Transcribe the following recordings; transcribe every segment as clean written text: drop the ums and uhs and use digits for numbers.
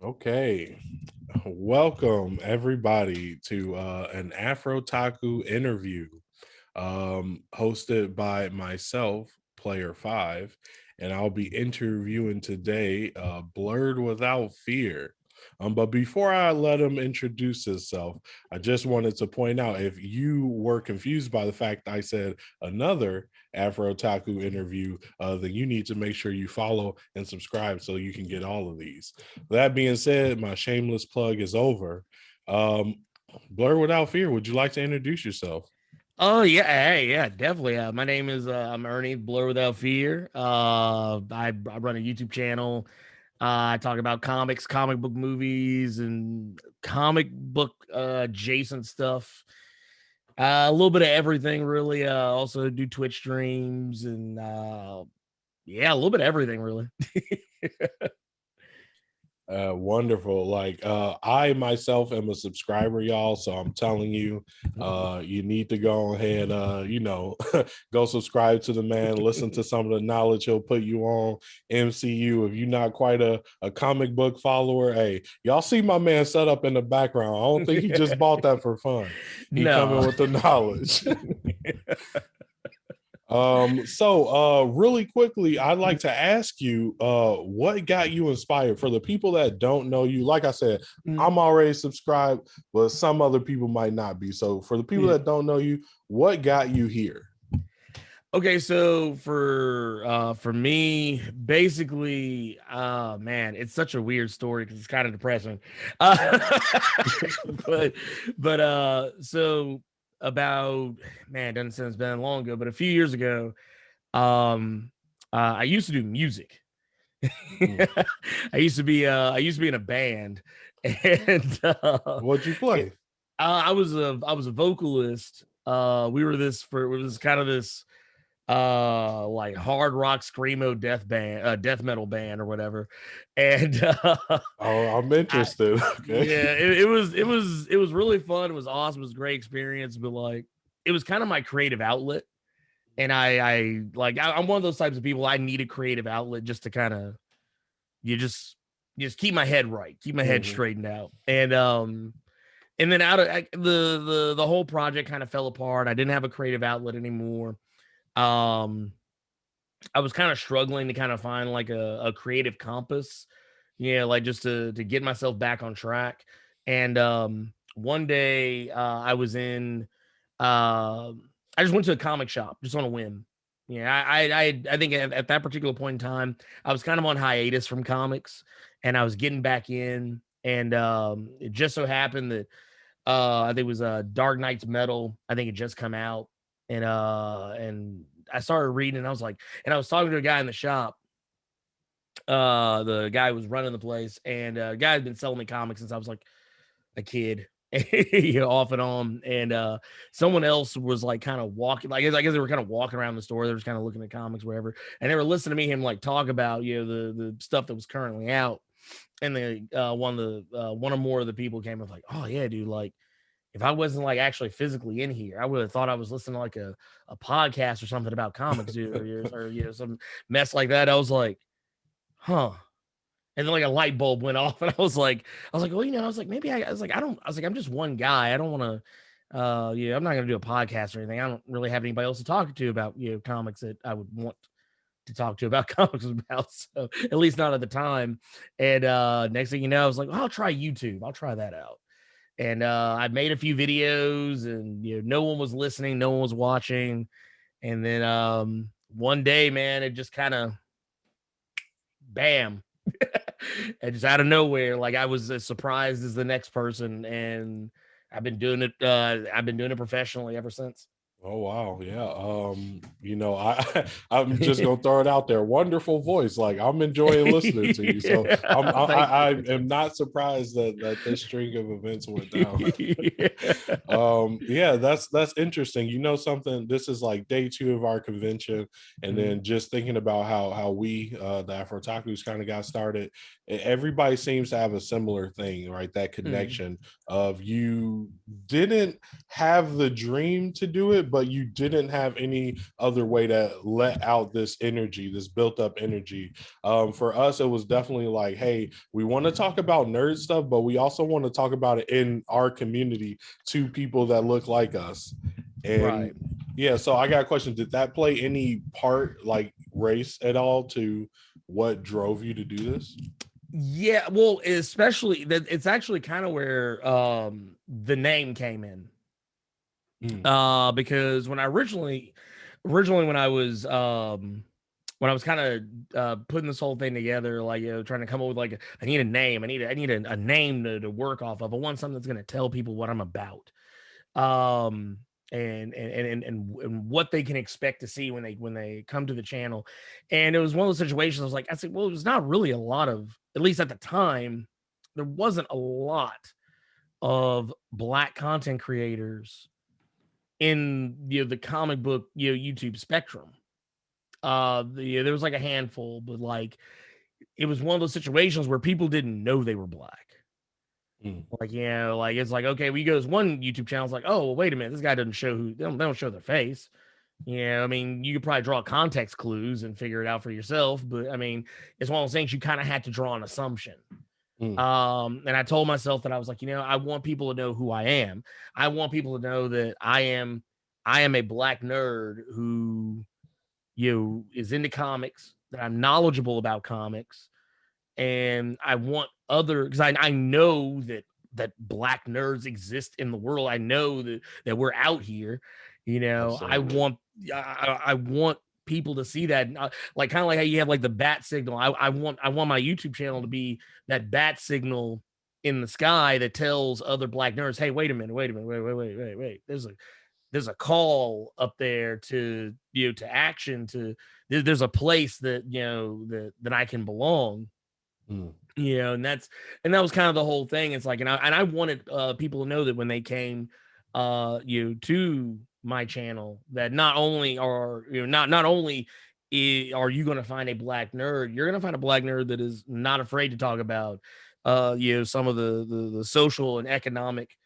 Okay, welcome everybody to an Afrotaku interview hosted by myself, Player 5, and I'll be interviewing today Blerd Without Fear. But before I let him introduce himself, I just wanted to point out if you were confused by the fact I said another Afrotaku interview, then you need to make sure you follow and subscribe so you can get all of these. That being said, my shameless plug is over. Um, Blur Without Fear, would you like to introduce yourself? Oh yeah, hey, yeah, definitely. My name is I'm Ernie Blur Without Fear. I run a YouTube channel. I talk about comics, comic book movies, and comic book adjacent stuff. A little bit of everything, really. Also do Twitch streams and yeah, a little bit of everything, really. Wonderful. Like I myself am a subscriber, y'all. So I'm telling you, you need to go ahead, go subscribe to the man, listen to some of the knowledge he'll put you on MCU. If you're not quite a comic book follower, hey, y'all see my man set up in the background. I don't think he just bought that for fun. He coming No. with the knowledge. Really quickly, I'd like to ask you, what got you inspired? For the people that don't know you, like I said, Mm, I'm already subscribed, but some other people might not be. So for the people yeah. that don't know you, what got you here? Okay, so for me, basically, man, it's such a weird story because it's kind of depressing. Uh, but so about man, doesn't sound it's been long ago, but a few years ago, um, I used to do music. Mm. I used to be in a band, and What'd you it, play? I was a vocalist. We were this for it was kind of this like hard rock screamo death metal band or whatever, and Oh, I'm I interested. Okay. yeah, it was really fun. It was awesome. It was a great experience, but like it was kind of my creative outlet. And I'm one of those types of people. I need a creative outlet just to kind of you just keep my head right, keep my head Mhm. straightened out. And then out of the whole project kind of fell apart. I didn't have a creative outlet anymore. Um, I was kind of struggling to kind of find like a creative compass, yeah, like just to get myself back on track. And one day I was in, uh, I just went to a comic shop just on a whim. Yeah, I think at that particular point in time, I was kind of on hiatus from comics, and I was getting back in. And it just so happened that I think it was Dark Knight's Metal. I think it just come out, and I started reading, and I was like, and I was talking to a guy in the shop. The guy was running the place, and guy had been selling me comics since I was like a kid. You know, off and on, and someone else was like kind of walking, like I guess they were kind of walking around the store. They were just kind of looking at comics, wherever, and they were listening to me him like talk about the stuff that was currently out. And the one or more of the people came up like, oh yeah, dude, like if I wasn't like actually physically in here, I would have thought I was listening to like a podcast or something about comics, dude, or some mess like that. I was like, huh. And then like a light bulb went off, and I was like, well, I was like, maybe I was like, I'm just one guy. I don't want to, I'm not gonna do a podcast or anything. I don't really have anybody else to talk to about comics that I would want to talk to about comics about. So at least not at the time. And next thing you know, I was like, well, I'll try YouTube. I'll try that out. And I made a few videos, and no one was listening, no one was watching. And then one day, man, it just kind of bam, and just out of nowhere, like I was as surprised as the next person, and I've been doing it. I've been doing it professionally ever since. Oh wow, yeah. I'm just gonna throw it out there. Wonderful voice. Like I'm enjoying listening to you. So Thank I you. am not surprised that this string of events went down. Yeah. Yeah, that's interesting. You know something, this is like day two of our convention, and Mm, then just thinking about how we the Afrotakus kind of got started. Everybody seems to have a similar thing, right? That mm, connection of you didn't have the dream to do it, but you didn't have any other way to let out this energy, this built up energy. For us, it was definitely like, hey, we want to talk about nerd stuff, but we also want to talk about it in our community to people that look like us. And Right. yeah, so I got a question. Did that play any part, like race at all, to what drove you to do this? Yeah, well, especially that it's actually kind of where the name came in. Because when I originally when I was kind of putting this whole thing together, like, you know, trying to come up with like I need a name, I need a name to work off of. I want something that's going to tell people what I'm about, and what they can expect to see when they come to the channel. And it was one of those situations. I said, well, it was not really a lot of, at least at the time, there wasn't a lot of Black content creators in, you know, the comic book, you know, YouTube spectrum. There was like a handful, but like it was one of those situations where people didn't know they were Black. Like, you know, like it's like, okay, we go to one YouTube channel, it's like, oh, well, wait a minute, this guy doesn't show they don't show their face. Yeah, I mean, you could probably draw context clues and figure it out for yourself, but I mean, it's one of those things you kind of had to draw an assumption. And I told myself that I was like, you know, I want people to know who I am. I want people to know that I am a Black nerd who, you know, is into comics, that I'm knowledgeable about comics, and I want because I know that Black nerds exist in the world. I know that we're out here. You know, Absolutely. I want people to see that, like kind of like how you have like the bat signal. I want my YouTube channel to be that bat signal in the sky that tells other Black nerds, hey, wait a minute, wait. There's a call up there to, you know, to action, to there's a place that, you know, that I can belong. You know, and that was kind of the whole thing. It's like, and I wanted people to know that when they came you know, to my channel, that not only are, you know, not only are you going to find a Black nerd, you're going to find a Black nerd that is not afraid to talk about you know, some of the social and economic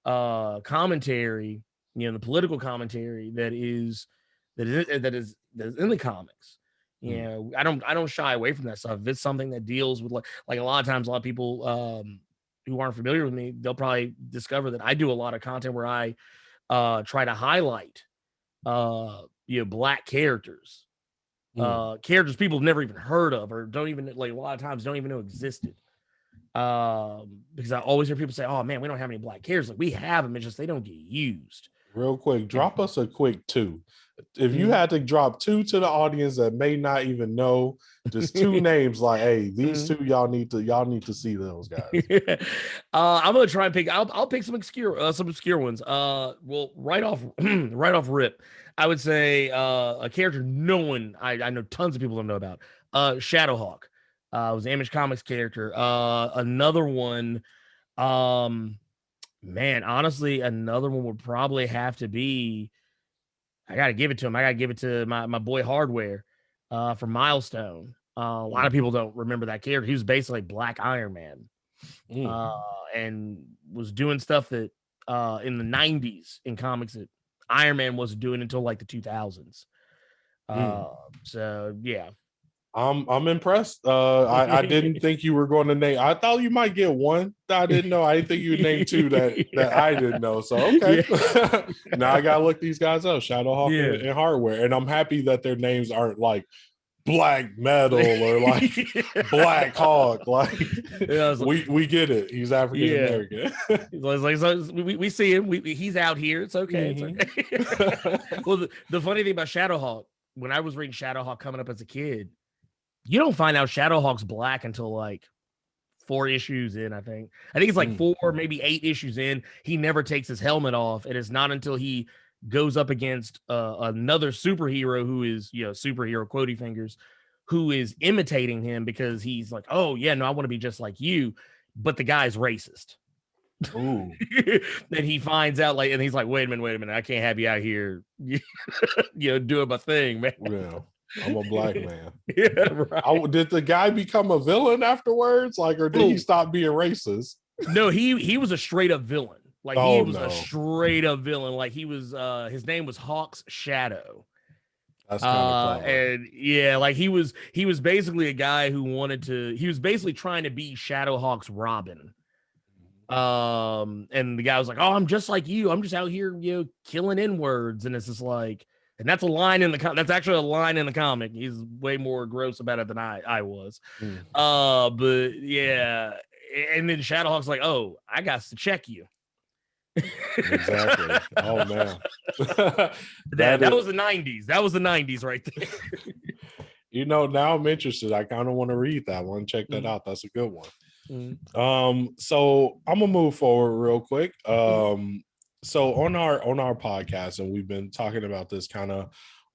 commentary, you know, the political commentary that is in the comics. You know, I don't shy away from that stuff. If it's something that deals with like a lot of times, a lot of people who aren't familiar with me, they'll probably discover that I do a lot of content where I try to highlight you know, Black characters, characters people have never even heard of, or don't even, like, a lot of times don't even know existed. Because I always hear people say, oh man, we don't have any Black characters. Like, we have them, it's just they don't get used. Real quick, drop us a quick 2. If you had to drop 2 to the audience that may not even know, just 2 names, like, hey, these 2 y'all need to see those guys. I'm gonna try and pick. I'll pick some obscure ones. Well, right off rip, I would say a character no one I know tons of people don't know about. Shadowhawk. Was an Image Comics character. Another one. Man, honestly, another one would probably have to be. I gotta give it to him. I gotta give it to my boy Hardware, from Milestone. A lot of people don't remember that character. He was basically Black Iron Man, and was doing stuff that in the '90s in comics that Iron Man wasn't doing until like the 2000s. So yeah. I'm impressed. I didn't think you were going to name. I thought you might get 1 that I didn't know. I didn't think you would name 2 that I didn't know. So okay, now I gotta look these guys up. Shadowhawk and Hardware, and I'm happy that their names aren't like Black Metal or like Black Hawk. Like, we get it. He's African American. Like, so we see him. He's out here. It's okay. It's okay. Well, the funny thing about Shadowhawk, when I was reading Shadowhawk coming up as a kid, you don't find out Shadowhawk's Black until like 4 issues in. I think it's like 4, maybe 8 issues in. He never takes his helmet off, and it's not until he goes up against another superhero who is, you know, superhero quotey fingers, who is imitating him, because he's like, oh yeah, no, I want to be just like you, but the guy's racist. Ooh. Then he finds out, like, and he's like, wait a minute, I can't have you out here, you know, doing my thing, man. Yeah. I'm a Black man. Yeah, right. Did the guy become a villain afterwards? Like, or did he stop being racist? No, he was a straight up villain. Like he Oh was a no, straight up villain. Like he was his name was Hawk's Shadow. that's kind of clever. And yeah, like he was basically a guy who he was basically trying to be Shadowhawk's Robin. And the guy was like, "Oh, I'm just like you. I'm just out here, killing N-words." And it's just like, and that's a line in that's actually a line in the comic. He's way more gross about it than I was. But yeah, and then Shadowhawk's like, "Oh, I got to check you." Exactly. Oh man. That was the 90s. That was the 90s right there. Now I'm interested. I kind of want to read that one. Check that out. That's a good one. Mm. So I'm gonna move forward real quick. So on our podcast, and we've been talking about this kind of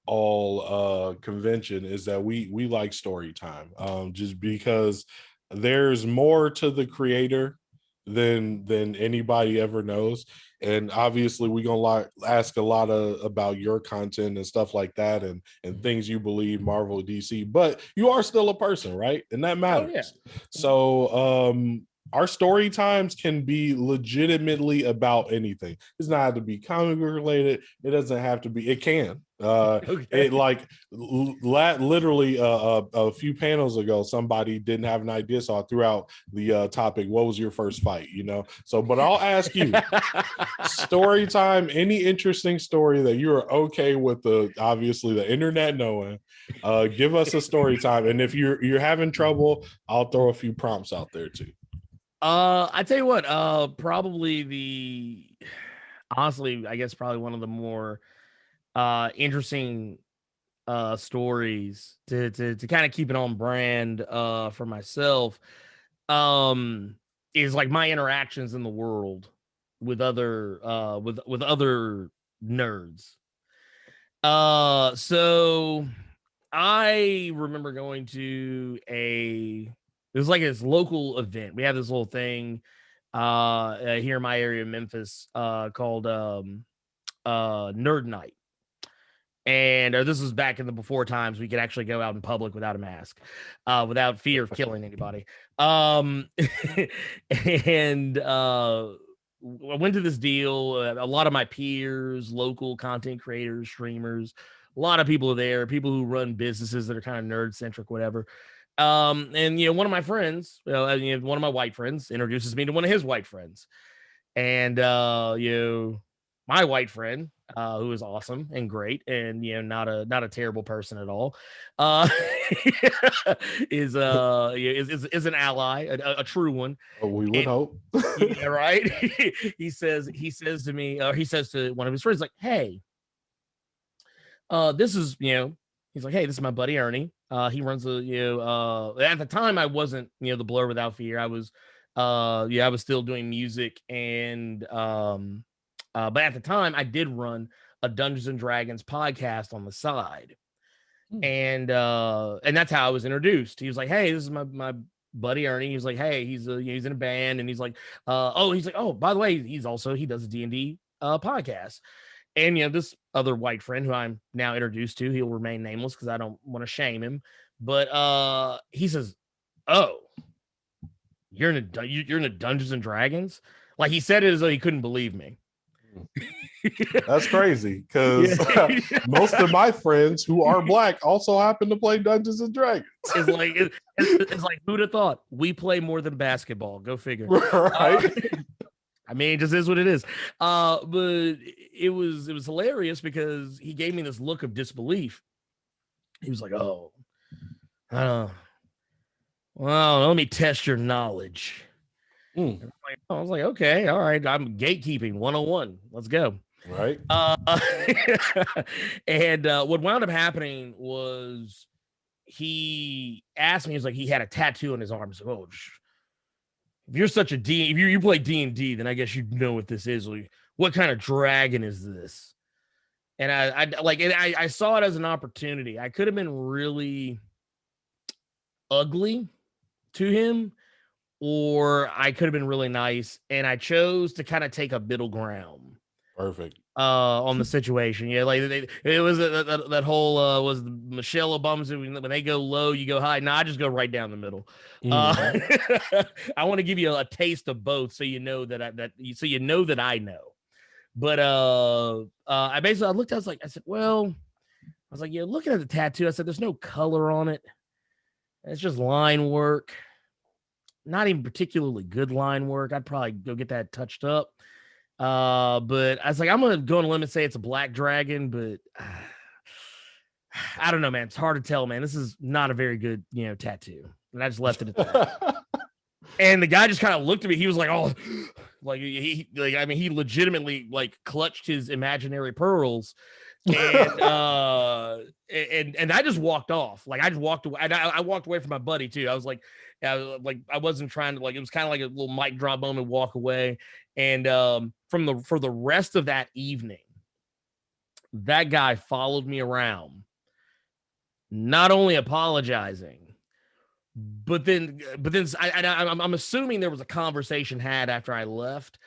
all convention, is that we like story time. Just because there's more to the creator than anybody ever knows. And obviously we're gonna ask a lot about your content and stuff like that, and things you believe, Marvel, DC, but you are still a person, right? And that matters. Oh, yeah. So our story times can be legitimately about anything. It's not have to be comic book related. It doesn't have to be. It can. Okay. It like literally a few panels ago, somebody didn't have an idea, so I threw out the topic. What was your first fight? So, but I'll ask you, story time. Any interesting story that you are okay with obviously the internet knowing? Give us a story time, and if you're having trouble, I'll throw a few prompts out there too. I tell you what, honestly, I guess probably one of the more interesting stories to kind of keep it on brand for myself is like my interactions in the world with other with other nerds. So I remember going to it was like this local event. We have this little thing here in my area, Memphis, called Nerd Night. And this was back in the before times we could actually go out in public without a mask, without fear of killing anybody. And I went to this deal. A lot of my peers, local content creators, streamers, a lot of people are there, people who run businesses that are kind of nerd centric, whatever. And one of my friends, one of my white friends introduces me to one of his white friends. And my white friend, who is awesome and great, and not a terrible person at all, is an ally, a true one. We would hope. Yeah, right. he says to me, or he says to one of his friends, like, "Hey, this is he's like, hey, this is my buddy Ernie. He runs at the time I wasn't the Blerd Without Fear. I was I was still doing music, and but at the time I did run a Dungeons and Dragons podcast on the side. And that's how I was introduced. He was like, "Hey, this is my buddy Ernie." He's like, "Hey, he's in a band," and he's like, "Oh, by the way, he does a D&D podcast." And this other white friend who I'm now introduced to, he'll remain nameless because I don't want to shame him. But he says, "Oh, you're in a Dungeons and Dragons?" Like, he said it as though he couldn't believe me. That's crazy, because most of my friends who are Black also happen to play Dungeons and Dragons. It's like, who'd have thought? We play more than basketball. Go figure. Right. I mean, it just is what it is. But it was hilarious because he gave me this look of disbelief. He was like, "Oh, well, let me test your knowledge." I was like, "Okay, all right. I'm gatekeeping 101. Let's go." Right. And what wound up happening was he asked me, he's like, he had a tattoo on his arm. He's like, "Oh, if you're such a if you play D&D, then I guess you know what this is. Like, what kind of dragon is this?" And I saw it as an opportunity. I could have been really ugly to him, or I could have been really nice. And I chose to kind of take a middle ground. Perfect. on the situation. Yeah, like it was that whole was Michelle Obama's when they go low, you go high. No, I just go right down the middle. I want to give you a taste of both, so you know that I know. But I looked. I said, well, I was like, yeah, looking at the tattoo, I said, there's no color on it. It's just line work. Not even particularly good line work. I'd probably go get that touched up. But I was like, I'm gonna go on a limb and say it's a black dragon, but I don't know, man. It's hard to tell, man. This is not a very good, tattoo. And I just left it at that. And the guy just kind of looked at me. He was like, "Oh, he legitimately like clutched his imaginary pearls." And and I just walked off. Like I just walked away. And I walked away from my buddy too. I was like, I wasn't trying to, like, it was kind of like a little mic drop moment, walk away. And for the rest of that evening, that guy followed me around, not only apologizing, but then I'm assuming there was a conversation had after I left,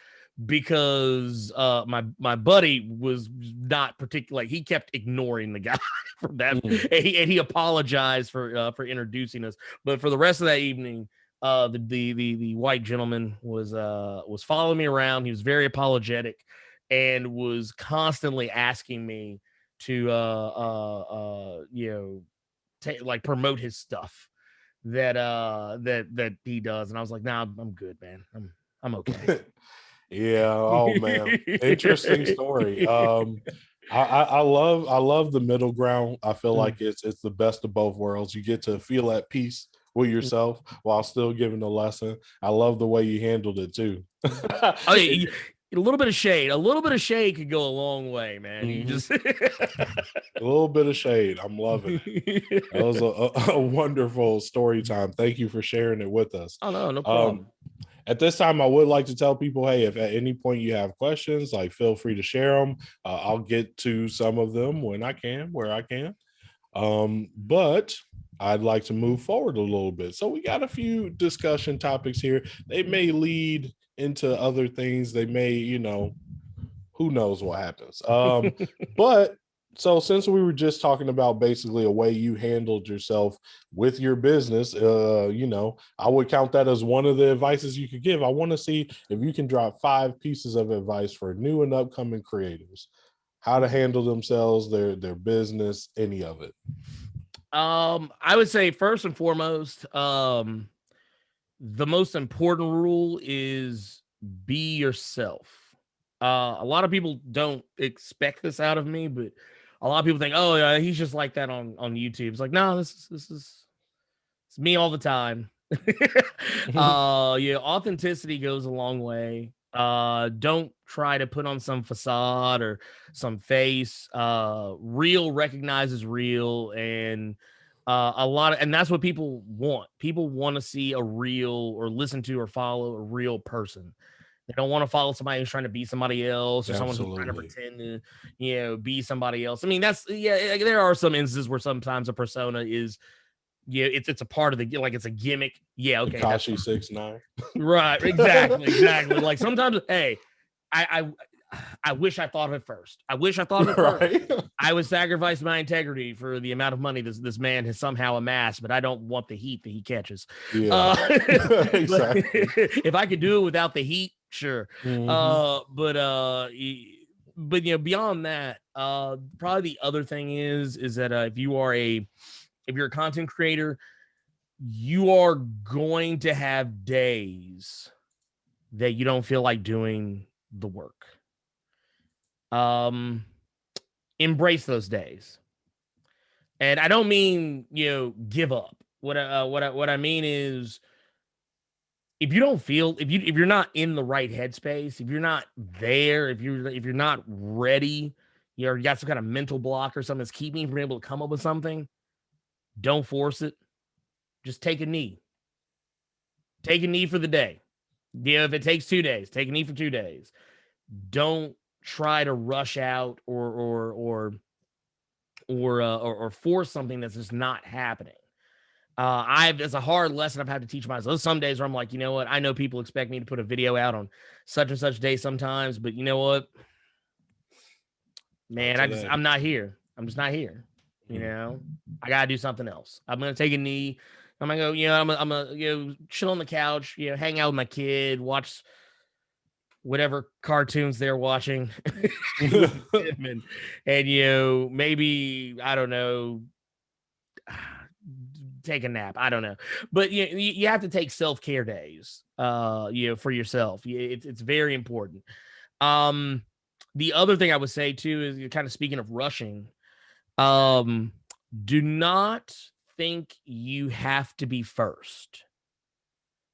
because my buddy was not particularly, like, he kept ignoring the guy from that, and he apologized for introducing us. But for the rest of that evening, the white gentleman was following me around. He was very apologetic and was constantly asking me to promote his stuff that he does. And I was like, nah, I'm good, man. I'm okay. Yeah. Oh man. Interesting story. I love the middle ground. I feel like it's the best of both worlds. You get to feel at peace with yourself while still giving a lesson. I love the way you handled it too. Oh, yeah, a little bit of shade could go a long way, man. You just a little bit of shade. I'm loving it. That was a wonderful story time. Thank you for sharing it with us. Oh no problem. At this time, I would like to tell people, hey, if at any point you have questions, like, feel free to share them. I'll get to some of them when I can, where I can. But I'd like to move forward a little bit. So we got a few discussion topics here. They may lead into other things. They may, who knows what happens. But so since we were just talking about basically a way you handled yourself with your business, I would count that as one of the advices you could give. I want to see if you can drop 5 pieces of advice for new and upcoming creators, how to handle themselves, their business, any of it. I would say first and foremost, the most important rule is be yourself. A lot of people don't expect this out of me, but a lot of people think, oh yeah, he's just like that on YouTube. It's like, no, this is it's me all the time. Authenticity goes a long way. Don't try to put on some facade or some face. Real recognizes real, and and that's what people want. People want to see a real, or listen to or follow a real person. They don't want to follow somebody who's trying to be somebody else, or someone who's trying to pretend to, be somebody else. I mean, there are some instances where sometimes a persona is, it's a part of the, like, it's a gimmick. Yeah, okay. Tekashi 6ix9ine. Right, exactly. Like sometimes, hey, I wish I thought of it first. I would sacrifice my integrity for the amount of money this man has somehow amassed, but I don't want the heat that he catches. Yeah, exactly. If I could do it without the heat, sure. But beyond that, probably the other thing is that if you're a content creator, you are going to have days that you don't feel like doing the work. Embrace those days. And I don't mean, give up. What I mean is, if you don't feel, if you're not in the right headspace, if you're not there, if you're not ready, you got some kind of mental block or something that's keeping you from able to come up with something, don't force it. Just take a knee. Take a knee for the day. If it takes 2 days, take a knee for 2 days. Don't try to rush out or force something that's just not happening. It's a hard lesson I've had to teach myself. There's some days where I'm like, you know what? I know people expect me to put a video out on such and such day sometimes, but you know what? man, I'm not here. I'm just not here. You know, I gotta do something else. I'm gonna take a knee. I'm gonna go, I'm gonna chill on the couch, hang out with my kid, watch whatever cartoons they're watching with them, and maybe, I don't know, take a nap. I don't know, but you have to take self-care days, for yourself. It's very important. The other thing I would say too is, you're kind of speaking of rushing. Do not think you have to be first.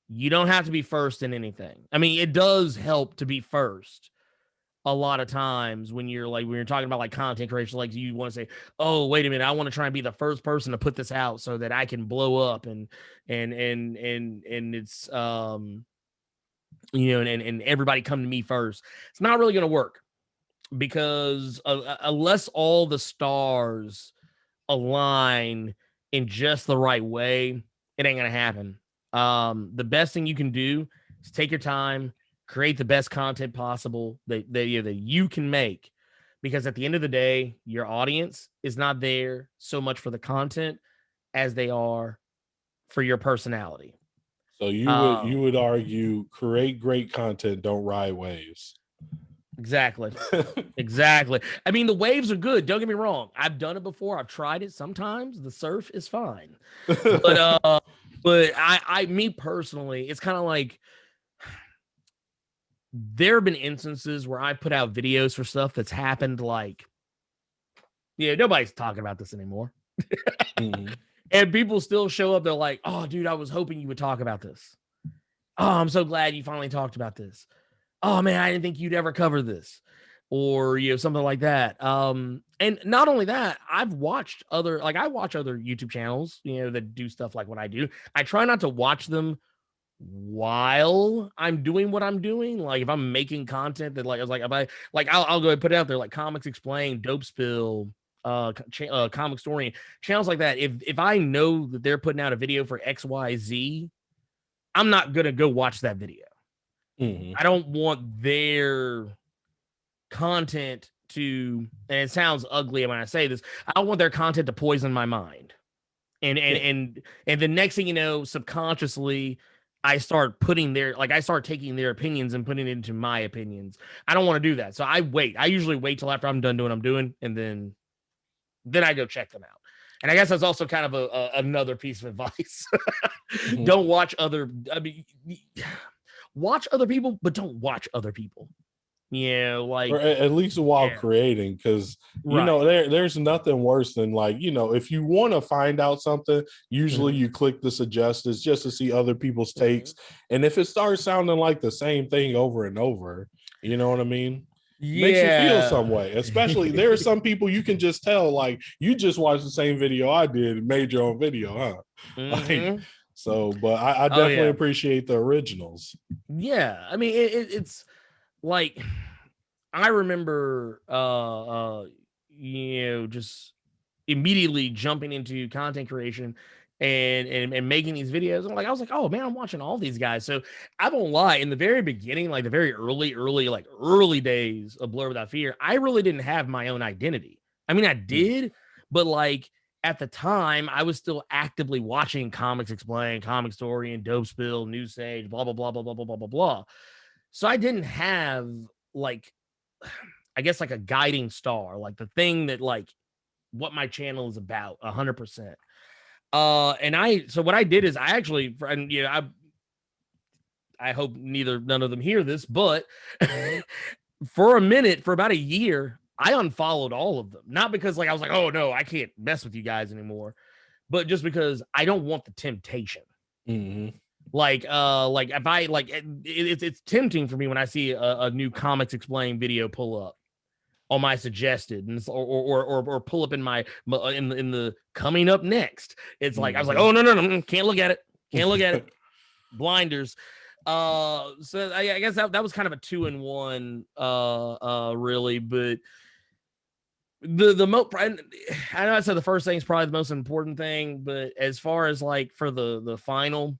You don't have to be first in anything. I mean, it does help to be first a lot of times when you're talking about like content creation. Like, you want to say, oh, wait a minute, I want to try and be the first person to put this out so that I can blow up and it's and everybody come to me first. It's not really going to work, because unless all the stars align in just the right way, it ain't gonna happen. The best thing you can do is take your time, create the best content possible that you can make, because at the end of the day, your audience is not there so much for the content as they are for your personality. So you would argue, create great content, don't ride waves. Exactly. Exactly. I mean, the waves are good. Don't get me wrong. I've done it before. I've tried it. Sometimes the surf is fine. But me personally, it's kind of like, there have been instances where I put out videos for stuff that's happened, like, nobody's talking about this anymore. And people still show up. They're like, oh, dude, I was hoping you would talk about this. Oh, I'm so glad you finally talked about this. Oh man, I didn't think you'd ever cover this, or something like that. And not only that, I watch other YouTube channels, that do stuff like what I do. I try not to watch them while I'm doing what I'm doing. Like, if I'm making content that, like, I was like, I'll go ahead and put it out there, like Comics Explained, Dope Spill, Comic Story, channels like that. If I know that they're putting out a video for XYZ, I'm not gonna go watch that video. I don't want their content to, and it sounds ugly when I say this, I don't want their content to poison my mind. And the next thing you know, subconsciously, I start taking their opinions and putting it into my opinions. I don't want to do that. So I wait. I usually wait till after I'm done doing what I'm doing, and then I go check them out. And I guess that's also kind of another piece of advice. Don't watch watch other people, but don't watch other people. Like, or at least while creating, because there's nothing worse than, like, if you want to find out something, usually you click the suggested just to see other people's takes, and if it starts sounding like the same thing over and over, you know what I mean? Makes you feel some way. Especially, there are some people you can just tell, like, you just watched the same video I did and made your own video, huh? Like, so, but I definitely appreciate the originals. Yeah, I mean, it's like, I remember just immediately jumping into content creation and making these videos. I was like, oh man, I'm watching all these guys. So I won't lie, in the very beginning, like the very early days of Blerd Without Fear, I really didn't have my own identity. I mean, I did, but like, at the time, I was still actively watching Comics Explained, Comic Story, and Dope Spill, News Sage, blah blah blah blah blah blah blah blah blah. So I didn't have, like, I guess, like a guiding star, like the thing that, like, what my channel is about 100%. So what I did is, I actually, and I hope none of them hear this, but for a minute, for about a year, I unfollowed all of them. Not because, like, I was like, oh no, I can't mess with you guys anymore, but just because I don't want the temptation. Like if I, like, it's tempting for me when I see a new Comics Explained video pull up on my suggested, and or pull up in my in the coming up next. It's like, I was like, oh no, can't look at it, blinders. So I guess that was kind of a 2-in-1, really. But I know I said the first thing is probably the most important thing, but as far as, like, for the final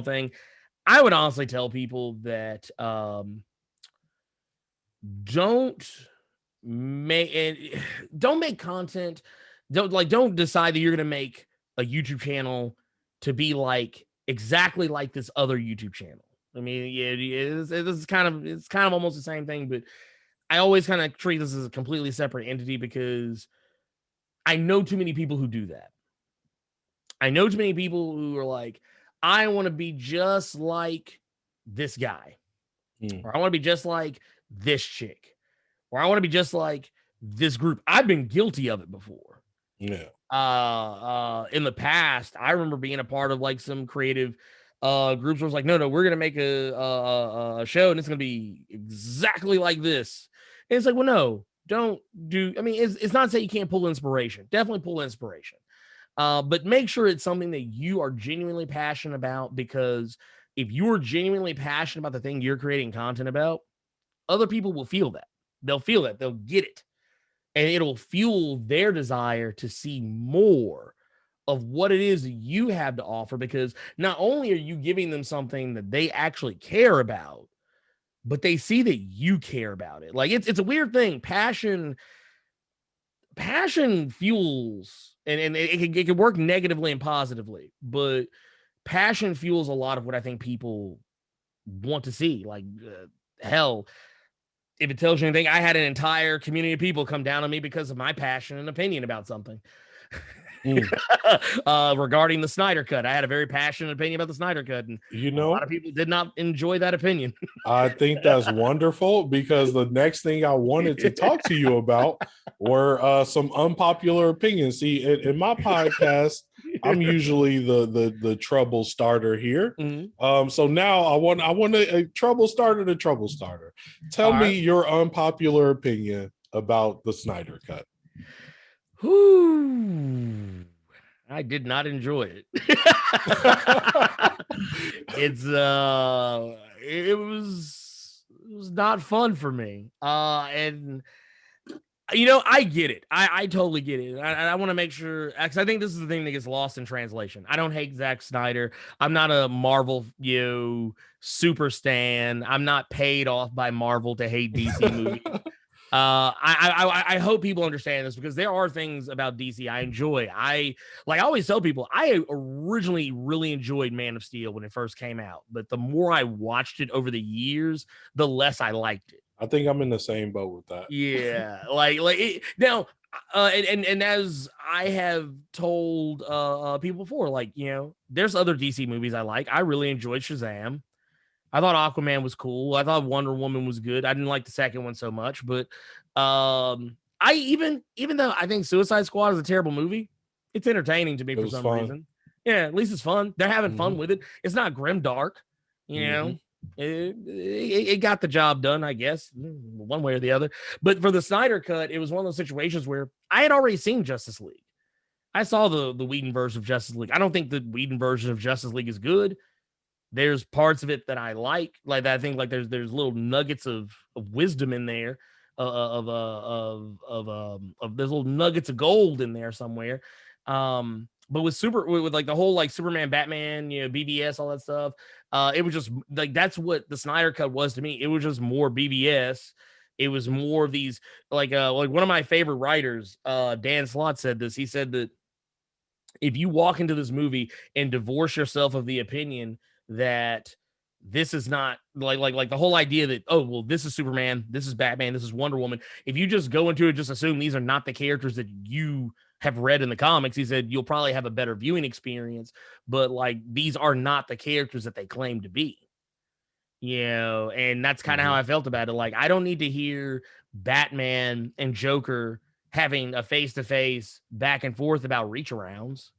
thing, I would honestly tell people that don't don't make content. Don't decide that you're gonna make a YouTube channel to be like exactly like this other YouTube channel. I mean, yeah, it's kind of almost the same thing, but I always kind of treat this as a completely separate entity because I know too many people who do that. I know too many people who are like, I want to be just like this guy, or I want to be just like this chick, or I want to be just like this group. I've been guilty of it before. Yeah. In the past, I remember being a part of like some creative groups where it's like, no, we're gonna make a show and it's gonna be exactly like this. And it's like, well, no, don't do. I mean, it's not to say you can't pull inspiration. Definitely pull inspiration. But make sure it's something that you are genuinely passionate about, because if you are genuinely passionate about the thing you're creating content about, other people will feel that. They'll feel that. They'll get it. And it'll fuel their desire to see more of what it is that you have to offer, because not only are you giving them something that they actually care about, but they see that you care about it. Like it's a weird thing. Passion fuels, and it can work negatively and positively, but passion fuels a lot of what I think people want to see. Like hell, if it tells you anything, I had an entire community of people come down on me because of my passion and opinion about something. Regarding the Snyder Cut, I had a very passionate opinion about the Snyder Cut, and a lot of people did not enjoy that opinion. I think that's wonderful, because the next thing I wanted to talk to you about were some unpopular opinions. See, in my podcast, I'm usually the trouble starter here. Mm-hmm. So now I want a trouble starter to trouble starter. Tell me your unpopular opinion about the Snyder Cut. Whew. I did not enjoy it. It was not fun for me. And I get it. I totally get it. I want to make sure, because I think this is the thing that gets lost in translation. I don't hate Zack Snyder. I'm not a Marvel, super stan. I'm not paid off by Marvel to hate DC movies. I hope people understand this, because there are things about DC I enjoy. I always tell people, I originally really enjoyed Man of Steel when it first came out, but the more I watched it over the years, the less I liked it. I think I'm in the same boat with that. Yeah, now, and as I have told people before, there's other DC movies I like. I really enjoyed Shazam. I thought Aquaman was cool. I thought Wonder Woman was good. I didn't like the second one so much, but I even though I think Suicide Squad is a terrible movie, it's entertaining to me for some reason. Yeah, at least it's fun. They're having fun with it. It's not grim dark, It got the job done, I guess, one way or the other. But for the Snyder Cut, it was one of those situations where I had already seen Justice League. I saw the Whedon version of Justice League. I don't think the Whedon version of Justice League is good. There's parts of it that I like that I think there's little nuggets of wisdom in there, of there's little nuggets of gold in there somewhere. But with the whole Superman, Batman, BBS, all that stuff, it was just that's what the Snyder Cut was to me. It was just more BBS. It was more of these like one of my favorite writers, Dan Slott, said this. He said that if you walk into this movie and divorce yourself of the opinion that this is not like the whole idea that, oh, well, this is Superman, this is Batman, this is Wonder Woman. If you just go into it, just assume these are not the characters that you have read in the comics, he said, you'll probably have a better viewing experience, but these are not the characters that they claim to be. And that's kind of how I felt about it. I don't need to hear Batman and Joker having a face-to-face back and forth about reach arounds.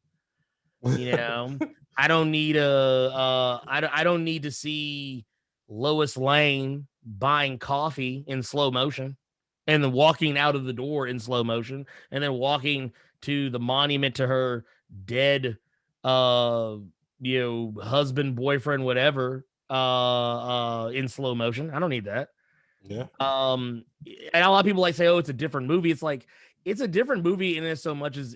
I don't need I don't need to see Lois Lane buying coffee in slow motion and then walking out of the door in slow motion and then walking to the monument to her dead husband, boyfriend, whatever, in slow motion. I don't need that. Yeah. And a lot of people say, oh, it's a different movie. It's it's a different movie in as so much as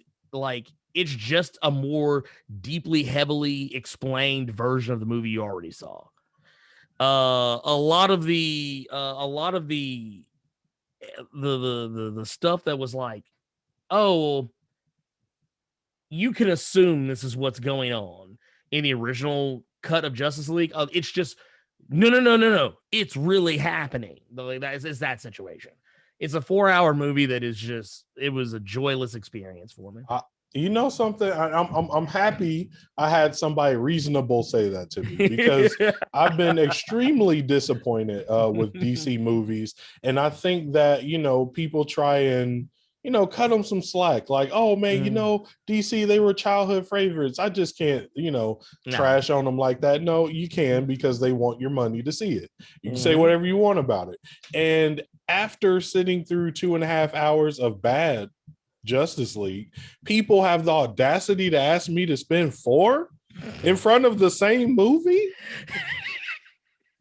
it's just a more deeply, heavily explained version of the movie you already saw. A lot of the the stuff that was like, oh, you can assume this is what's going on in the original cut of Justice League. It's just no. It's really happening. Like it's that situation. It's a 4-hour movie that is just, it was a joyless experience for me. You know something? I'm happy I had somebody reasonable say that to me, because I've been extremely disappointed with DC movies, and I think that, you know, people try and, you know, cut them some slack. Like, oh man, you know, DC, they were childhood favorites. I just can't, you know, trash on them like that. No, you can, because they want your money to see it. You can say whatever you want about it. And after sitting through 2.5 hours of bad Justice League, people have the audacity to ask me to spend 4 in front of the same movie.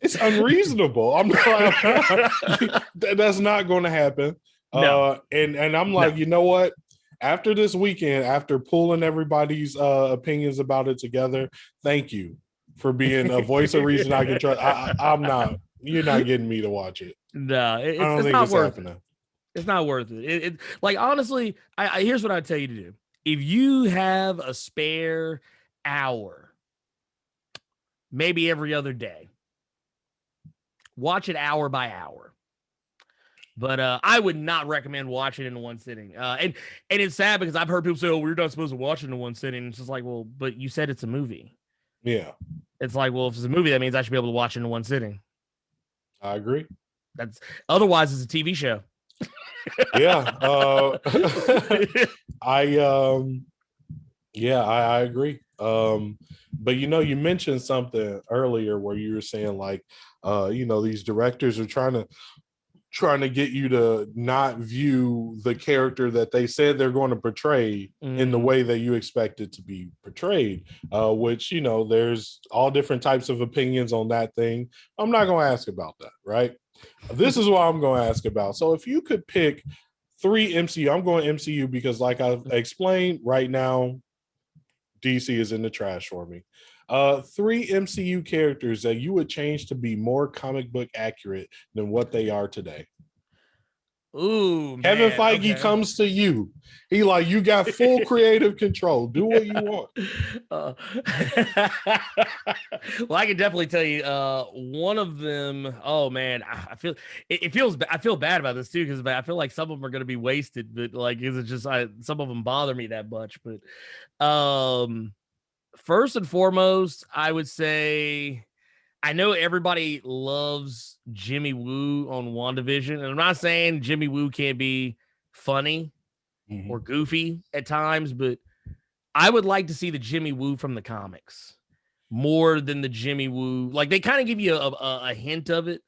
It's unreasonable. I'm not, that's not going to happen. No. And I'm like, you know what? After this weekend, after pulling everybody's opinions about it together, thank you for being a voice of reason I can trust. I'm not. You're not getting me to watch it. No, I don't think it's happening. It's not worth it. It like, honestly, I here's what I'd tell you to do. If you have a spare hour, maybe every other day, watch it hour by hour. But I would not recommend watching it in one sitting. And it's sad because I've heard people say, "Oh, we're not supposed to watch it in one sitting." It's just like, well, but you said it's a movie. Yeah. It's like, well, if it's a movie, that means I should be able to watch it in one sitting. I agree. That's otherwise it's a TV show. Yeah. I agree. But you know, you mentioned something earlier where you were saying like, you know, these directors are trying to get you to not view the character that they said they're going to portray in the way that you expect it to be portrayed, which, you know, there's all different types of opinions on that thing. I'm not going to ask about that, right? This is what I'm going to ask about. So if you could pick 3 MCU, I'm going MCU because, like I've explained, right now, DC is in the trash for me. 3 MCU characters that you would change to be more comic book accurate than what they are today. Ooh, Kevin Feige comes to you. He like, you got full creative control. Do what you want. Well, I can definitely tell you one of them. Oh man, I feel I feel bad about this too, because I feel like some of them are going to be wasted. But like, is it just some of them bother me that much? But first and foremost, I would say, I know everybody loves Jimmy Woo on WandaVision, and I'm not saying Jimmy Woo can't be funny or goofy at times, but I would like to see the Jimmy Woo from the comics more than the Jimmy Woo. Like, they kind of give you a hint of it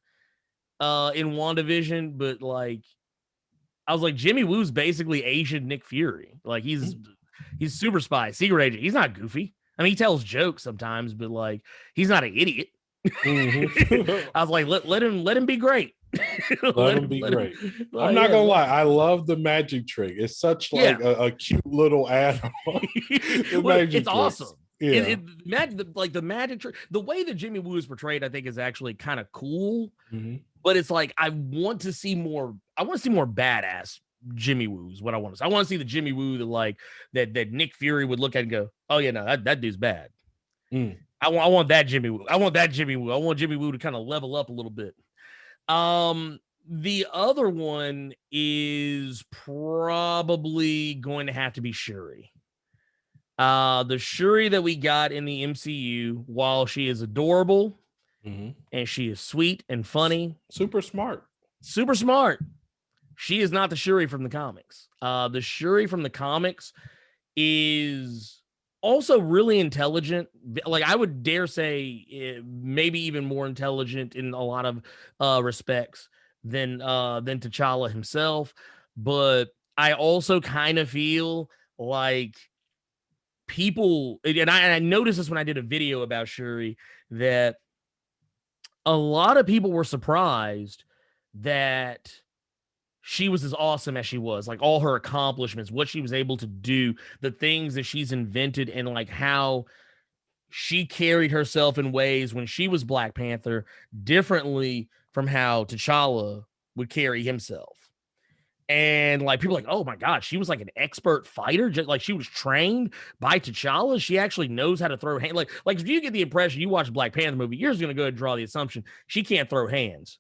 in WandaVision, but like, I was like, Jimmy Woo's basically Asian Nick Fury. Like, he's super spy, secret agent. He's not goofy. I mean, he tells jokes sometimes, but like, he's not an idiot. I was like, let him be great. let him be great. I'm not gonna lie, I love the magic trick. It's such like a cute little add-on. It's awesome. Yeah, like the magic trick, the way that Jimmy Woo is portrayed, I think is actually kind of cool. But it's like, I want to see more badass Jimmy Woo's what I want to see. I want to see the Jimmy Woo that like that Nick Fury would look at and go, oh yeah, no, that dude's bad. I want that Jimmy Woo. I want Jimmy Woo to kind of level up a little bit. The other one is probably going to have to be Shuri. The Shuri that we got in the MCU, while she is adorable and she is sweet and funny, super smart, she is not the Shuri from the comics. The Shuri from the comics is also really intelligent. Like, I would dare say maybe even more intelligent in a lot of respects than T'Challa himself. But I also kind of feel like people, and I noticed this when I did a video about Shuri, that a lot of people were surprised that she was as awesome as she was, like all her accomplishments, what she was able to do, the things that she's invented, and like how she carried herself in ways when she was Black Panther differently from how T'Challa would carry himself. And like people are like, oh my god, she was like an expert fighter, just like she was trained by T'Challa. She actually knows how to throw hands. Like if you get the impression you watch a Black Panther movie, you're just gonna go ahead and draw the assumption she can't throw hands.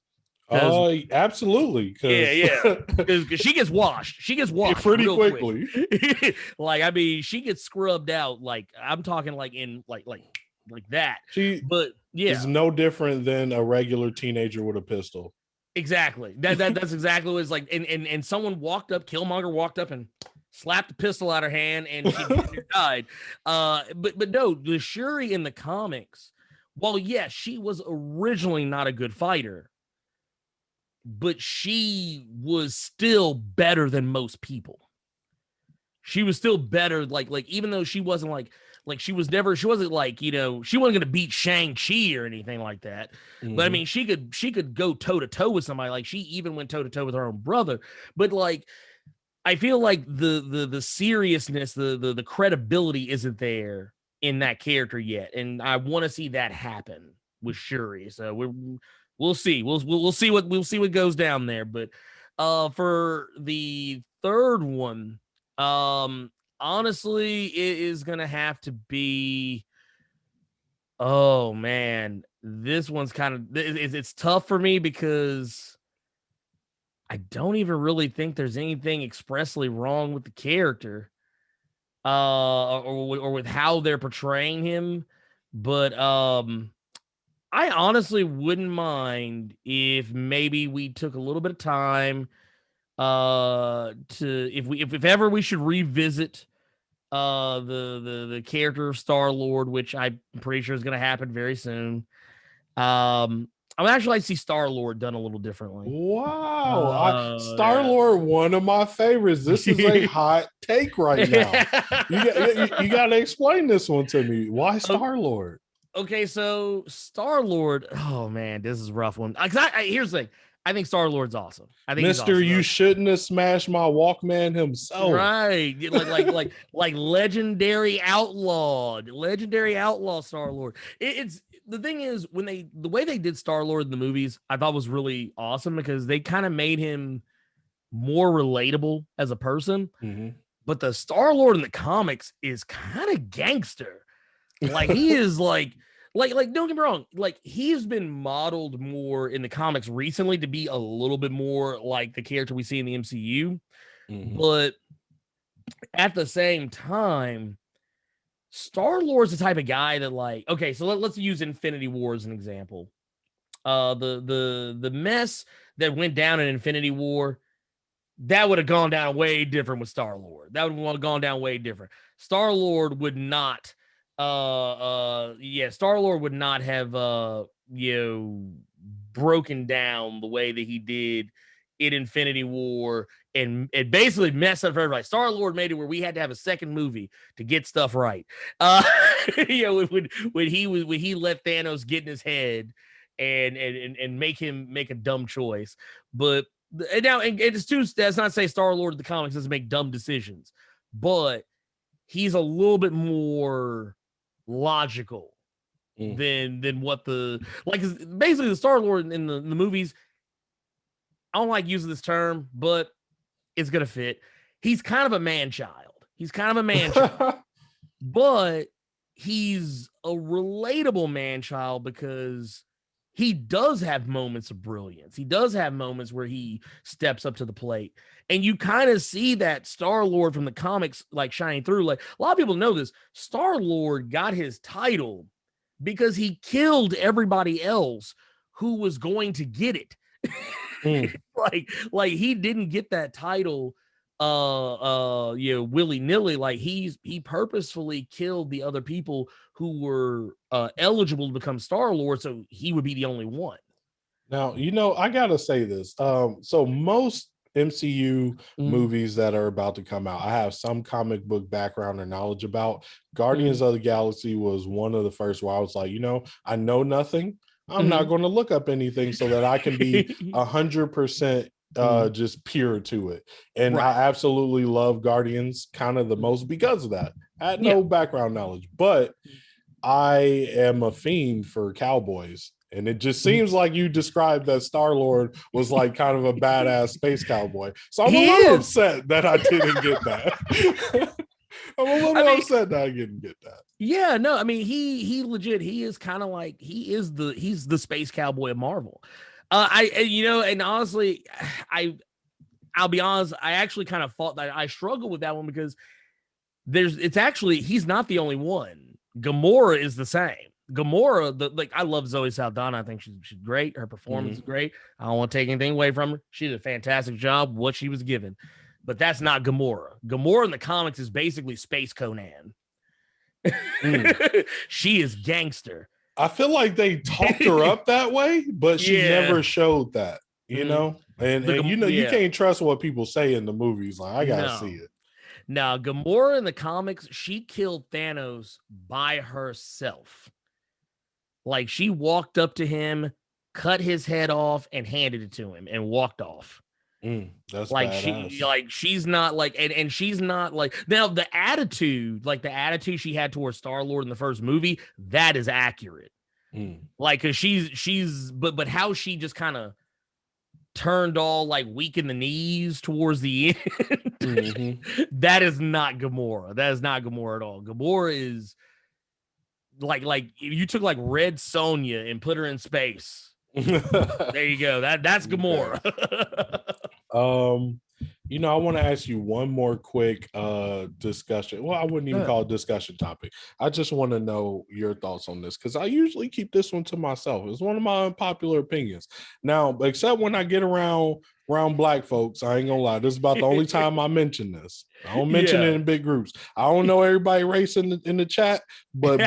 Because Absolutely, because yeah, because she gets washed. She gets washed pretty real quickly. quick. Like I mean, she gets scrubbed out. Like I'm talking like in like that. She But yeah, is no different than a regular teenager with a pistol. exactly. That's exactly what it's like. And someone walked up, Killmonger walked up and slapped the pistol out of her hand, and she died. But no, the Shuri in the comics, well, yeah, she was originally not a good fighter, but she was still better than most people. She was still better, like even though she wasn't like she wasn't like, you know, she wasn't gonna beat Shang-Chi or anything like that. But I mean, she could go toe to toe with somebody. Like she even went toe to toe with her own brother. But like I feel like the seriousness, the credibility isn't there in that character yet, and I want to see that happen with Shuri. So we'll see. We'll see what goes down there. But for the third one, honestly, it is gonna have to be. Oh man, this one's kind of it's tough for me because I don't even really think there's anything expressly wrong with the character, or with how they're portraying him. But I honestly wouldn't mind if maybe we took a little bit of time, to if ever we should revisit the character of Star-Lord, which I'm pretty sure is going to happen very soon. I would actually like to see Star-Lord done a little differently. Wow. Star-Lord, one of my favorites. This is a hot take right now. You got to explain this one to me. Why Star-Lord? Okay, so Star-Lord. Oh man, this is a rough one. Here's the thing. I think Star-Lord's awesome. I think Mister, awesome. You shouldn't have smashed my Walkman himself. Right. Like legendary outlaw Star-Lord. It's the thing is when the way they did Star-Lord in the movies, I thought was really awesome because they kind of made him more relatable as a person. Mm-hmm. But the Star-Lord in the comics is kind of gangster. Like he is like don't get me wrong, like he's been modeled more in the comics recently to be a little bit more like the character we see in the MCU. Mm-hmm. But at the same time, Star-Lord's the type of guy that like, okay, so let's use Infinity War as an example. The mess that went down in Infinity War, that would have gone down way different with Star-Lord. That would have gone down way different. Star-Lord would not Star-Lord would not have broken down the way that he did in Infinity War and it basically messed up for everybody. Star-Lord made it where we had to have a second movie to get stuff right. When he let Thanos get in his head and make him make a dumb choice. But and now and it's too, that's not to say Star-Lord in the comics doesn't make dumb decisions, but he's a little bit more logical than what the like basically the Star-Lord in the movies. I don't like using this term, but it's gonna fit. He's kind of a man child. But he's a relatable man child because he does have moments of brilliance. He does have moments where he steps up to the plate. And you kind of see that Star-Lord from the comics like shining through. Like a lot of people know this. Star-Lord got his title because he killed everybody else who was going to get it. Like he didn't get that title willy-nilly. Like he purposefully killed the other people who were eligible to become Star-Lord, so he would be the only one. Now, I gotta say this. So most MCU movies that are about to come out, I have some comic book background or knowledge about. Guardians of the Galaxy was one of the first where I was like, I know nothing. I'm not going to look up anything so that I can be 100% just pure to it. And I absolutely love Guardians kind of the most because of that. I had no background knowledge, but I am a fiend for cowboys. And it just seems like you described that Star-Lord was like kind of a badass space cowboy. So I'm a little upset that I didn't get that. I'm a little upset that I didn't get that. Yeah, no, I mean he legit, he is kind of like he's the space cowboy of Marvel. And honestly, I'll be honest, I actually kind of thought that I struggled with that one because he's not the only one. Gamora is the same. Gamora, I love Zoe Saldana. I think she's great. Her performance is great. I don't want to take anything away from her. She did a fantastic job, what she was given. But that's not Gamora. Gamora in the comics is basically Space Conan. She is gangster. I feel like they talked her up that way, but she never showed that, you know? And you can't trust what people say in the movies. Like, I gotta see it. Now, Gamora in the comics, she killed Thanos by herself. Like, she walked up to him, cut his head off, and handed it to him and walked off. That's like badass. she's not like, and she's not like, now the attitude she had towards Star-Lord in the first movie, that is accurate. Like, cause but how she just kind of turned all like weak in the knees towards the end. That is not Gamora. That is not Gamora at all. Gamora is like if you took like Red Sonja and put her in space. There you go. That's Gamora. I want to ask you one more quick discussion. Well, I wouldn't even call it discussion topic. I just want to know your thoughts on this because I usually keep this one to myself. It's one of my unpopular opinions. Now, except when I get around Black folks, I ain't gonna lie. This is about the only time I mention this. I don't mention it in big groups. I don't know everybody race in the chat, but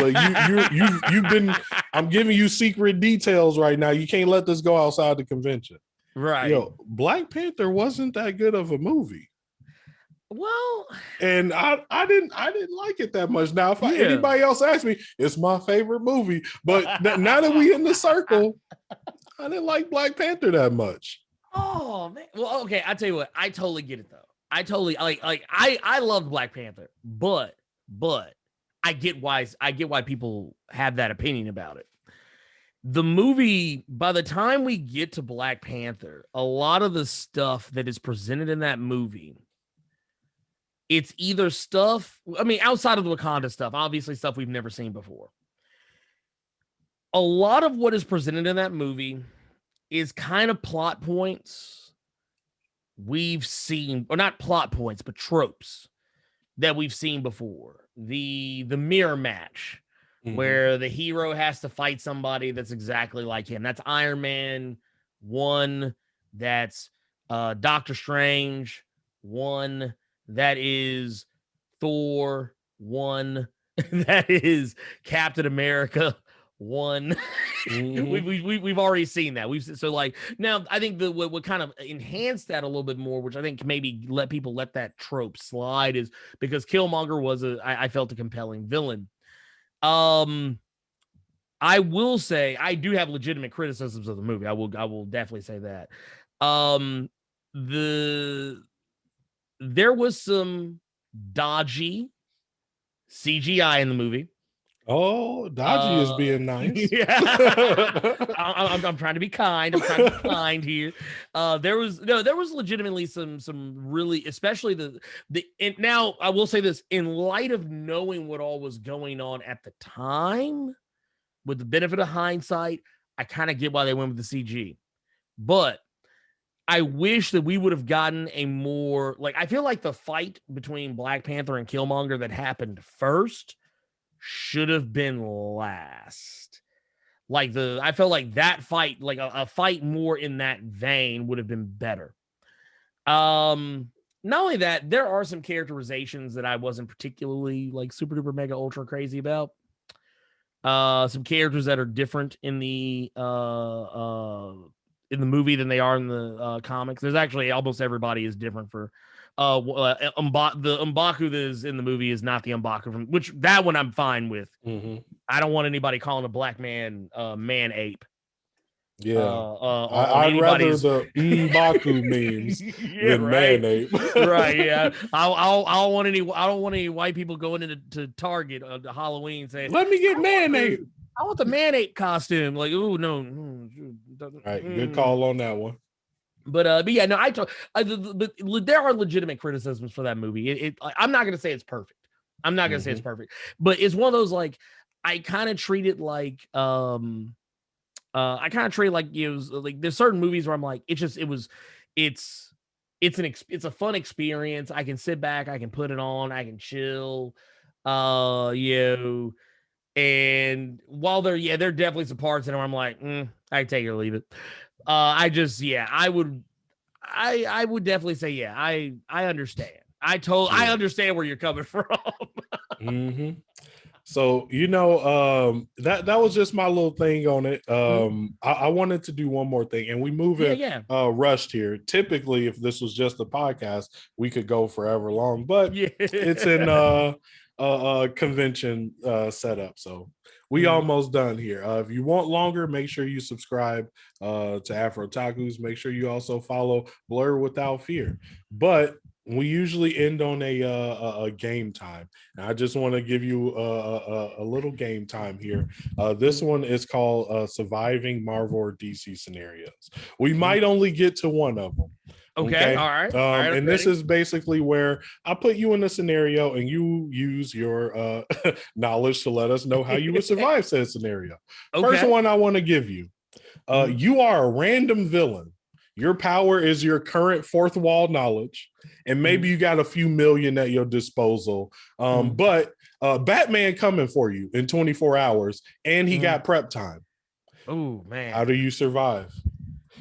you've been. I'm giving you secret details right now. You can't let this go outside the convention. Right. Yo, Black Panther wasn't that good of a movie. Well, and I didn't like it that much. Now, if anybody else asks me, it's my favorite movie. But now that we in the circle, I didn't like Black Panther that much. Oh man. Well, okay. I tell you what, I totally get it though. I totally I loved Black Panther, but I get why people have that opinion about it. The movie, by the time we get to Black Panther, a lot of the stuff that is presented in that movie, it's either stuff, I mean, outside of the Wakanda stuff, obviously stuff we've never seen before. A lot of what is presented in that movie is kind of plot points we've seen, or not plot points, but tropes that we've seen before. The mirror match, where the hero has to fight somebody that's exactly like him. That's Iron Man 1. That's Doctor Strange 1. That is Thor 1. That is Captain America 1. We've already seen that. Now I think what kind of enhanced that a little bit more, which I think maybe let people let that trope slide, is because Killmonger was I felt a compelling villain. I will say I do have legitimate criticisms of the movie. I will definitely say that. There was some dodgy CGI in the movie. Oh, dodgy is being nice. Yeah. I'm trying to be kind. I'm trying to be kind here. There was legitimately some really, especially now I will say this, in light of knowing what all was going on at the time, with the benefit of hindsight, I kind of get why they went with the CG. But I wish that we would have gotten a more, I feel like the fight between Black Panther and Killmonger that happened first should have been last. I felt like that fight, a fight more in that vein, would have been better. Not only that, there are some characterizations that I wasn't particularly super duper mega ultra crazy about. Some characters that are different in the movie than they are in the comics. There's actually almost everybody is different for the M'Baku that is in the movie is not the M'Baku from which that one I'm fine with. I don't want anybody calling a black man man ape. Yeah, I'd rather the M'Baku memes than man ape. Right? Yeah, I don't want any white people going into Target on Halloween saying, "Let me get man ape." I want the man ape costume. Like, oh no. All right, good call on that one. But yeah, no, but there are legitimate criticisms for that movie. I'm not gonna say it's perfect. I'm not gonna say it's perfect, but it's one of those like I kind of treat it like I kind of treat it like like there's certain movies where I'm like it's it's a fun experience. I can sit back, I can put it on, I can chill, and while there are definitely some parts in it where I'm like, I take it or leave it. I would definitely say, yeah, I understand. I understand where you're coming from. So, that was just my little thing on it. I wanted to do one more thing, and we move it rushed here. Typically, if this was just a podcast, we could go forever long, but it's in a convention setup. So we almost done here. If you want longer, make sure you subscribe to AfroTakus. Make sure you also follow Blerd Without Fear. But we usually end on a game time. And I just want to give you a little game time here. This one is called Surviving Marvel or DC Scenarios. We might only get to one of them. Okay. All right. And this is basically where I put you in a scenario and you use your knowledge to let us know how you would survive said scenario. Okay. First one I want to give you. You are a random villain. Your power is your current fourth wall knowledge, and maybe you got a few million at your disposal. But Batman coming for you in 24 hours, and he got prep time. Oh, man. How do you survive?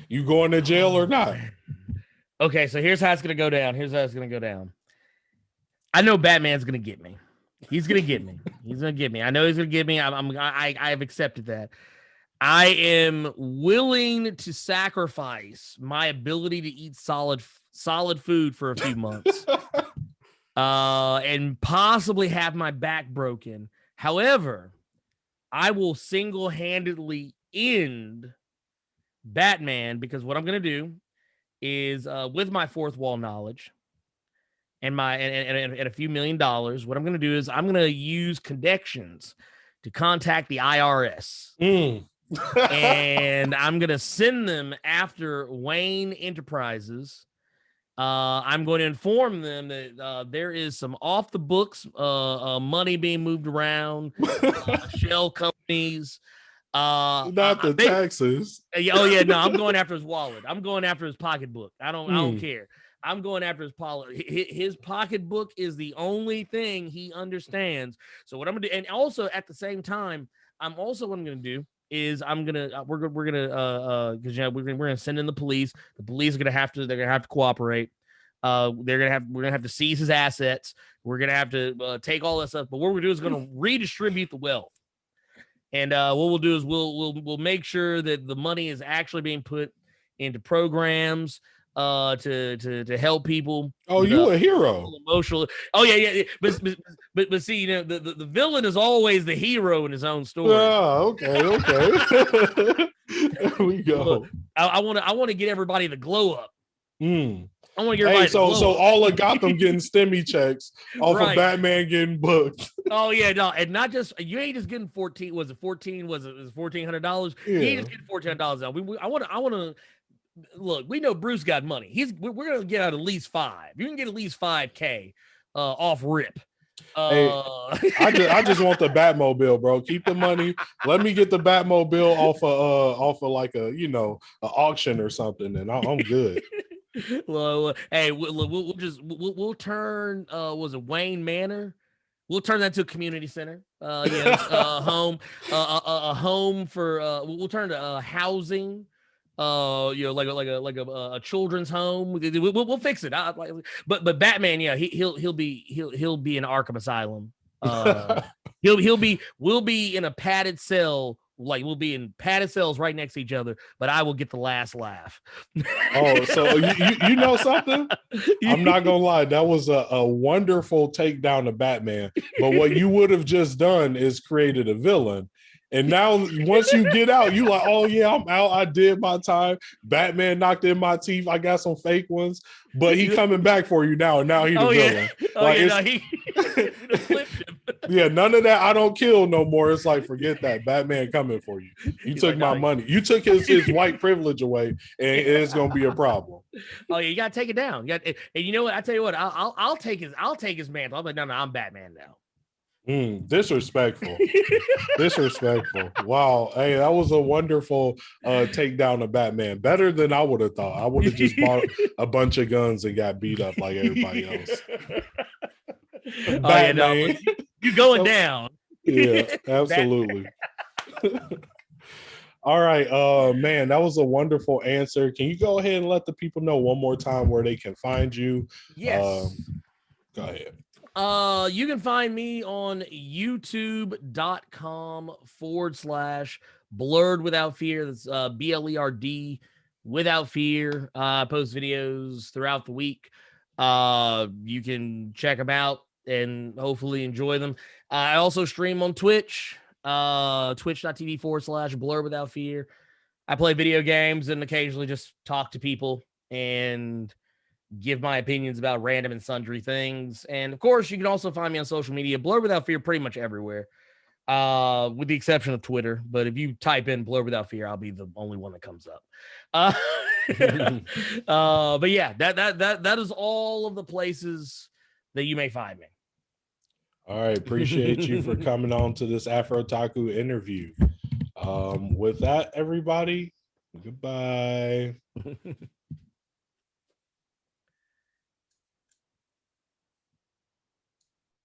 You going to jail or not? Man. Okay, so here's how it's going to go down. I know Batman's going to get me. He's going to get me. I know he's going to get me. I've accepted that. I am willing to sacrifice my ability to eat solid food for a few months, and possibly have my back broken. However, I will single-handedly end Batman, because what I'm going to do is, with my fourth wall knowledge and a few $1 million, what I'm going to do is I'm going to use connections to contact the IRS. And I'm going to send them after Wayne Enterprises. I'm going to inform them that there is some off the books money being moved around, shell companies. Not the taxes. Oh yeah, no, I'm going after his wallet. I'm going after his pocketbook. I don't care. I'm going after his pocketbook is the only thing he understands. So what I'm gonna do, and also at the same time, what I'm gonna do is we're gonna send in the police. The police are gonna have to cooperate. We're gonna have to seize his assets. We're gonna have to take all that stuff. But what we're gonna do is gonna redistribute the wealth. And what we'll do is we'll make sure that the money is actually being put into programs to help people. Oh, you a hero. Emotional. Oh yeah. But see, the villain is always the hero in his own story. Oh, okay. There we go. Look, I want to get everybody the glow up. I want to get everybody. So all of Gotham getting STEMI checks off of Batman getting booked. Oh yeah, no, and not just you ain't just getting 14. Was it 14? Was it $1,400? You ain't just getting $1,400. I want to look. We know Bruce got money. We're gonna get out at least 5. You can get at least $5K off rip. I just want the Batmobile, bro. Keep the money. Let me get the Batmobile off of like a an auction or something, and I'm good. Well, hey, we'll turn was it Wayne Manor? We'll turn that to a community center. Home, a home for. We'll turn to housing. Like a children's home. We'll fix it. But Batman, yeah, he'll be in Arkham Asylum. We'll be in a padded cell. Like we'll be in padded cells right next to each other, but I will get the last laugh. Oh, so you know something? I'm not gonna lie, that was a wonderful takedown of Batman. But what you would have just done is created a villain. And now once you get out, you like, oh yeah, I'm out. I did my time. Batman knocked in my teeth. I got some fake ones, but he coming back for you now. And now he's the villain. He flipped him. Yeah, none of that. I don't kill no more. It's like, forget that. Batman coming for you. You He's took like, my money. You took his white privilege away, and it's gonna be a problem. Oh, yeah, you gotta take it down. You got, and you know what? I tell you what, I'll take his mantle. I'm like, no, I'm Batman now. Disrespectful. Disrespectful. Wow. Hey, that was a wonderful takedown of Batman. Better than I would have thought. I would have just bought a bunch of guns and got beat up like everybody else. Oh, Batman. Yeah, no, you going down. Yeah, absolutely. All right. Man, that was a wonderful answer. Can you go ahead and let the people know one more time where they can find you? Yes. Go ahead. You can find me on youtube.com/Blerd without fear. That's BLERD without fear. I post videos throughout the week. You can check them out and hopefully enjoy them. I also stream on Twitch, twitch.tv/Blerd without fear. I play video games and occasionally just talk to people and give my opinions about random and sundry things. And of course, you can also find me on social media, Blerd Without Fear, pretty much everywhere, with the exception of Twitter. But if you type in Blerd Without Fear, I'll be the only one that comes up. But yeah, that is all of the places that you may find me. All right, appreciate you for coming on to this Afrotaku interview. With that, everybody, goodbye.